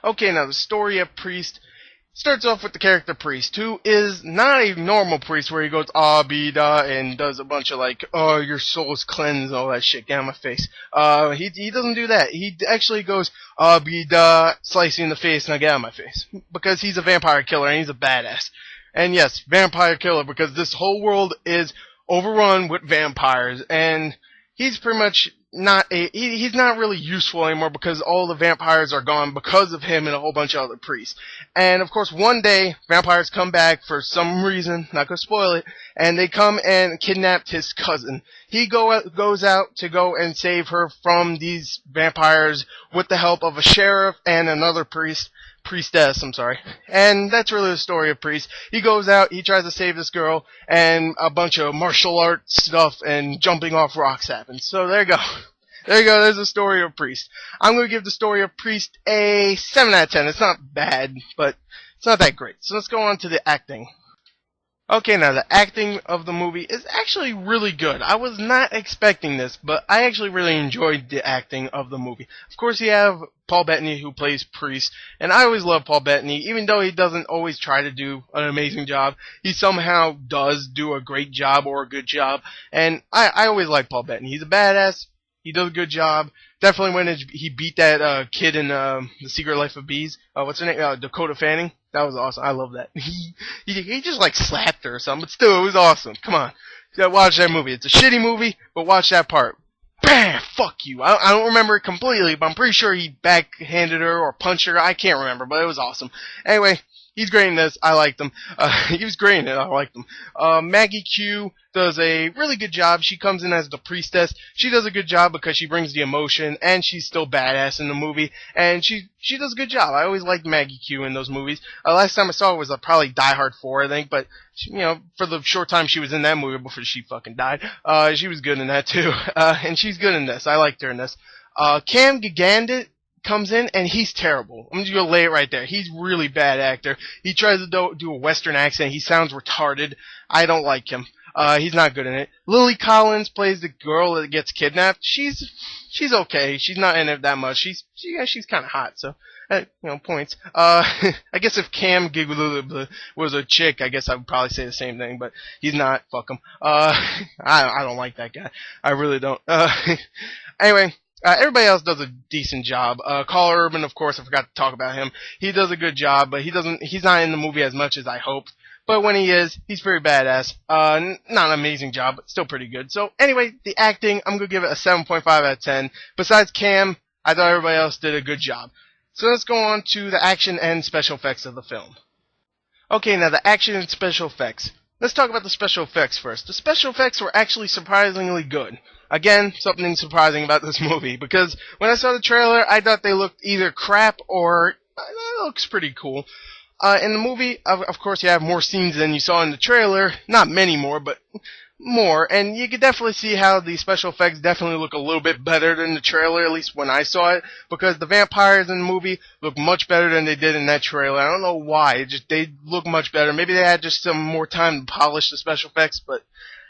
Okay, now the story of Priest starts off with the character Priest, who is not a normal priest where he goes ah-be-da and does a bunch of like, oh, your soul is cleansed, all that shit, get out of my face. He doesn't do that. He actually goes ah-be-da, slice you in the face, now get out of my face. Because he's a vampire killer and he's a badass. And yes, vampire killer, because this whole world is overrun with vampires, and he's pretty much he's not really useful anymore because all the vampires are gone because of him and a whole bunch of other priests. And of course one day, vampires come back for some reason, not gonna spoil it, and they come and kidnapped his cousin. He goes out to go and save her from these vampires with the help of a sheriff and another priestess, and that's really the story of Priest. He goes out, he tries to save this girl, and a bunch of martial arts stuff and jumping off rocks happens. So there you go. There you go, there's the story of Priest. I'm going to give the story of Priest a 7 out of 10. It's not bad, but it's not that great. So let's go on to the acting. Okay, now the acting of the movie is actually really good. I was not expecting this, but I actually really enjoyed the acting of the movie. Of course, you have Paul Bettany who plays Priest, and I always love Paul Bettany, even though he doesn't always try to do an amazing job. He somehow does do a great job or a good job, and I always like Paul Bettany. He's a badass. He does a good job. Definitely when he beat that kid in The Secret Life of Bees. What's her name? Dakota Fanning. That was awesome. I love that. He just like slapped her or something, but still, it was awesome. Come on. Watch that movie. It's a shitty movie, but watch that part. Bam! Fuck you. I don't remember it completely, but I'm pretty sure he backhanded her or punched her. I can't remember, but it was awesome. Anyway, he's great in this. I liked him. He was great in it. I liked him. Maggie Q does a really good job. She comes in as the priestess. She does a good job because she brings the emotion, and she's still badass in the movie, and she does a good job. I always liked Maggie Q in those movies. Last time I saw it was probably Die Hard 4, I think, but for the short time she was in that movie before she fucking died, she was good in that too. And she's good in this. I liked her in this. Cam Gigandit comes in, and he's terrible. I'm just gonna lay it right there. He's really bad actor. He tries to do a Western accent. He sounds retarded. I don't like him. He's not good in it. Lily Collins plays the girl that gets kidnapped. She's okay. She's not in it that much. She's kind of hot, so points. I guess if Cam Giggled was a chick, I guess I would probably say the same thing, but he's not. Fuck him. I don't like that guy. I really don't. Anyway. Everybody else does a decent job. Carl Urban, of course, I forgot to talk about him. He does a good job, but he's not in the movie as much as I hoped. But when he is, he's very badass. Not an amazing job, but still pretty good. So anyway, the acting, I'm gonna give it a 7.5 out of 10. Besides Cam, I thought everybody else did a good job. So let's go on to the action and special effects of the film. Okay, now the action and special effects. Let's talk about the special effects first. The special effects were actually surprisingly good. Again, something surprising about this movie, because when I saw the trailer, I thought they looked either crap or it looks pretty cool. In the movie, of course, you have more scenes than you saw in the trailer. Not many more, but more. And you could definitely see how the special effects definitely look a little bit better than the trailer, at least when I saw it, because the vampires in the movie look much better than they did in that trailer. I don't know why. They look much better. Maybe they had just some more time to polish the special effects, but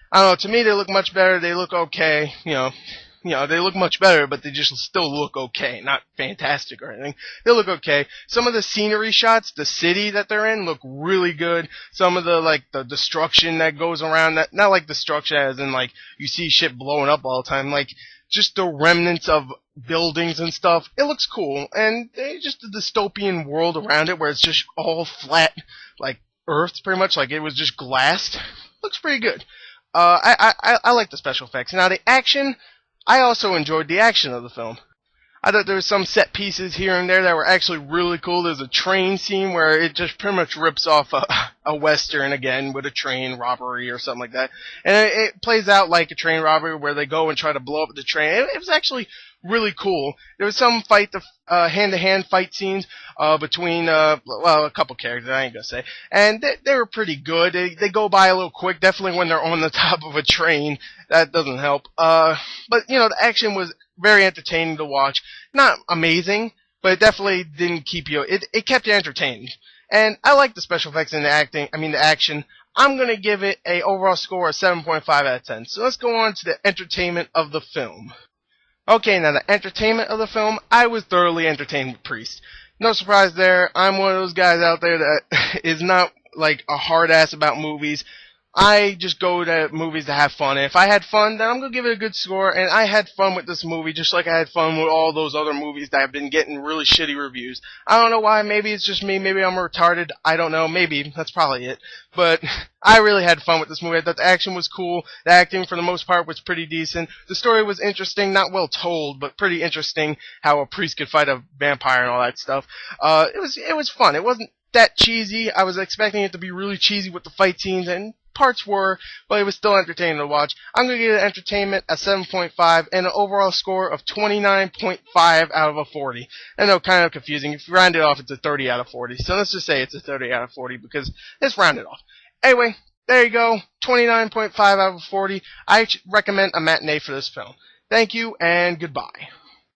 I don't know, to me they look much better, they look okay, they look much better, but they just still look okay, not fantastic or anything. They look okay. Some of the scenery shots, the city that they're in, look really good. Some of the destruction that goes around, that, not like destruction as in you see shit blowing up all the time, just the remnants of buildings and stuff, it looks cool. And just the dystopian world around it where it's just all flat, like Earth pretty much, like it was just glassed, looks pretty good. I like the special effects. Now the action, I also enjoyed the action of the film. I thought there were some set pieces here and there that were actually really cool. There's a train scene where it just pretty much rips off a Western again with a train robbery or something like that. And it plays out like a train robbery where they go and try to blow up the train. It was actually really cool. There was some hand-to-hand fight scenes between, a couple characters, I ain't gonna say. And they were pretty good. They go by a little quick, definitely when they're on the top of a train. That doesn't help. But, the action was very entertaining to watch. Not amazing, but it definitely didn't keep you, it kept you entertained. And I like the special effects and the action. I'm gonna give it a overall score of 7.5 out of 10. So let's go on to the entertainment of the film. Okay, now the entertainment of the film, I was thoroughly entertained with Priest. No surprise there. I'm one of those guys out there that is not like a hard ass about movies. I just go to movies to have fun. And if I had fun, then I'm gonna give it a good score. And I had fun with this movie, just like I had fun with all those other movies that have been getting really shitty reviews. I don't know why. Maybe it's just me. Maybe I'm retarded. I don't know. Maybe that's probably it. But I really had fun with this movie. I thought the action was cool. The acting, for the most part, was pretty decent. The story was interesting, not well told, but pretty interesting. How a priest could fight a vampire and all that stuff. It was fun. It wasn't that cheesy. I was expecting it to be really cheesy with the fight scenes, and parts were, but it was still entertaining to watch. I'm going to give it entertainment a 7.5 and an overall score of 29.5 out of a 40. I know, kind of confusing. If you round it off, it's a 30 out of 40. So let's just say it's a 30 out of 40 because it's rounded off. Anyway, there you go. 29.5 out of 40. I recommend a matinee for this film. Thank you and goodbye.